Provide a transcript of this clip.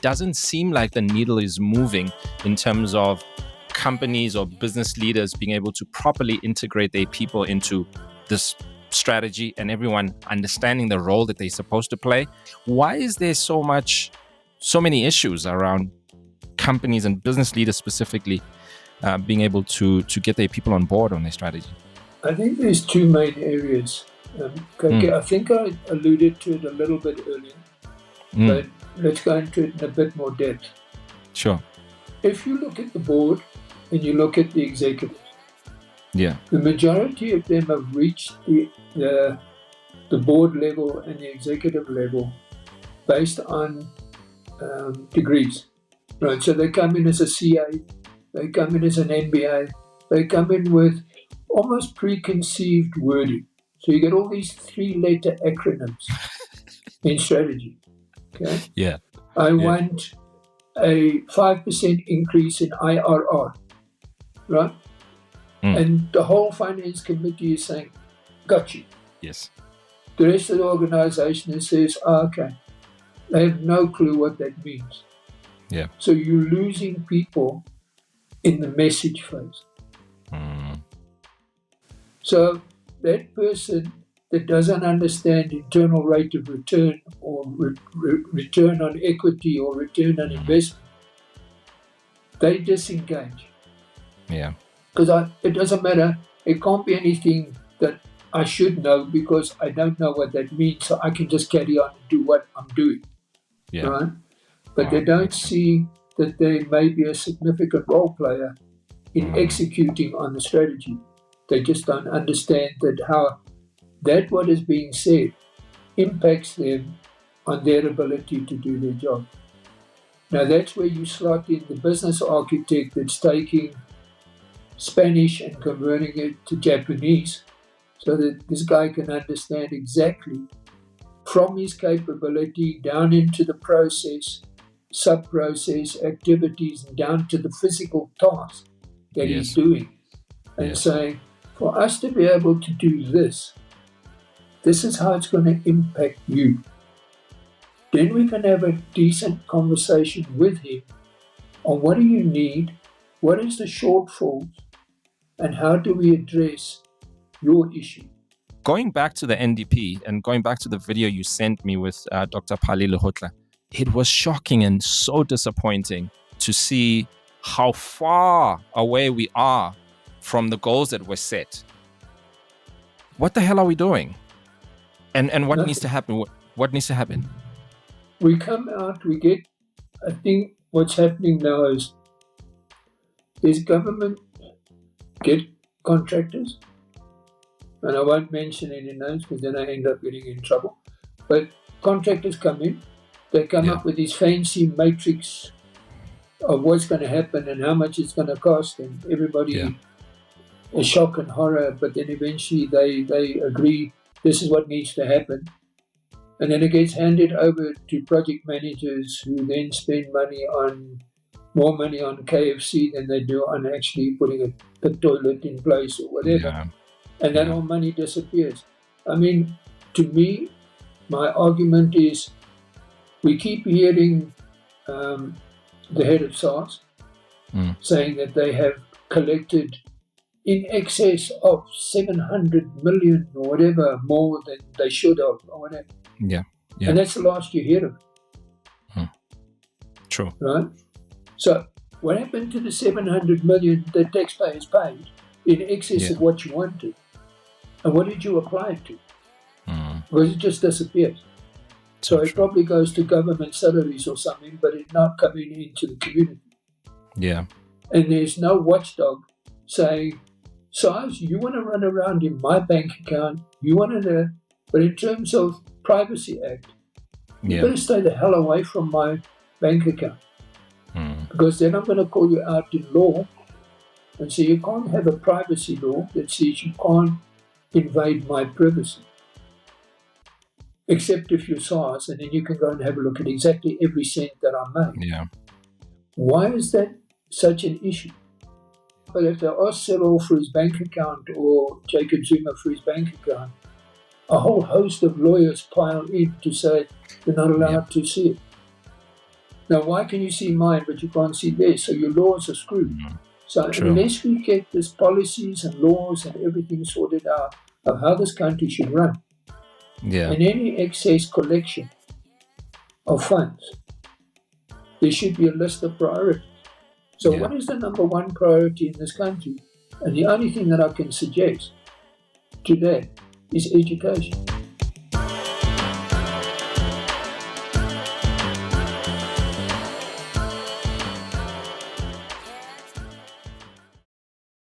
doesn't seem like the needle is moving in terms of companies or business leaders being able to properly integrate their people into this strategy and everyone understanding the role that they're supposed to play. Why is there so many issues around companies and business leaders specifically being able to get their people on board on their strategy? I think there's two main areas. I think I alluded to it a little bit earlier, but let's go into it in a bit more depth. Sure. If you look at the board and you look at the executives, the majority of them have reached the board level and the executive level based on degrees, right? So they come in as a CA, they come in as an MBA, they come in with almost preconceived wording. So you get all these 3-letter acronyms in strategy. Okay. Yeah. I want a 5% increase in IRR, right? And the whole finance committee is saying, got you. Yes. The rest of the organization says, okay. They have no clue what that means. Yeah. So you're losing people in the message phase. So that person that doesn't understand internal rate of return or return on equity or return on investment, they disengage. Yeah. Because it doesn't matter. It can't be anything that I should know because I don't know what that means. So I can just carry on and do what I'm doing. Yeah. Right? But they don't see that they may be a significant role player in executing on the strategy. They just don't understand that what is being said impacts them on their ability to do their job. Now that's where you slot in the business architect that's taking Spanish and converting it to Japanese so that this guy can understand exactly from his capability down into the process, sub-process activities, and down to the physical task that he's doing. And saying, for us to be able to do this is how it's going to impact you. Then we can have a decent conversation with him on what do you need, what is the shortfalls, and how do we address your issue. Going back to the NDP and going back to the video you sent me with Dr. Pali Lehotla, it was shocking and so disappointing to see how far away we are from the goals that were set. What the hell are we doing? And what needs to happen? What needs to happen? We come out, I think what's happening now is government get contractors, and I won't mention any names because then I end up getting in trouble, but contractors come in, they come up with this fancy matrix of what's going to happen and how much it's going to cost, and everybody is shock and horror, but then eventually they agree this is what needs to happen. And then it gets handed over to project managers who then spend more money on KFC than they do on actually putting a toilet in place or whatever. Yeah. And that all money disappears. I mean, to me, my argument is we keep hearing the head of SARS saying that they have collected in excess of 700 million or whatever more than they should have or whatever. Yeah. And that's the last you hear of it. True. Right? So what happened to the 700 million that taxpayers paid in excess of what you wanted? And what did you apply it to? Because it just disappears. So it probably goes to government salaries or something, but it's not coming into the community. Yeah. And there's no watchdog saying, SARS, you want to run around in my bank account, you want to, but in terms of Privacy Act, you better stay the hell away from my bank account. Because then I'm going to call you out in law and say you can't have a privacy law that says you can't invade my privacy. Except if you're SARS, and then you can go and have a look at exactly every cent that I made. Yeah. Why is that such an issue? But if they ask Cyril for his bank account or Jacob Zuma for his bank account, a whole host of lawyers pile in to say they're not allowed to see it. Now, why can you see mine but you can't see theirs? So your laws are screwed. So True. unless we get these policies and laws and everything sorted out of how this country should run, Yeah. and any excess collection of funds, there should be a list of priorities. So what is the number one priority in this country? And the only thing that I can suggest today is education.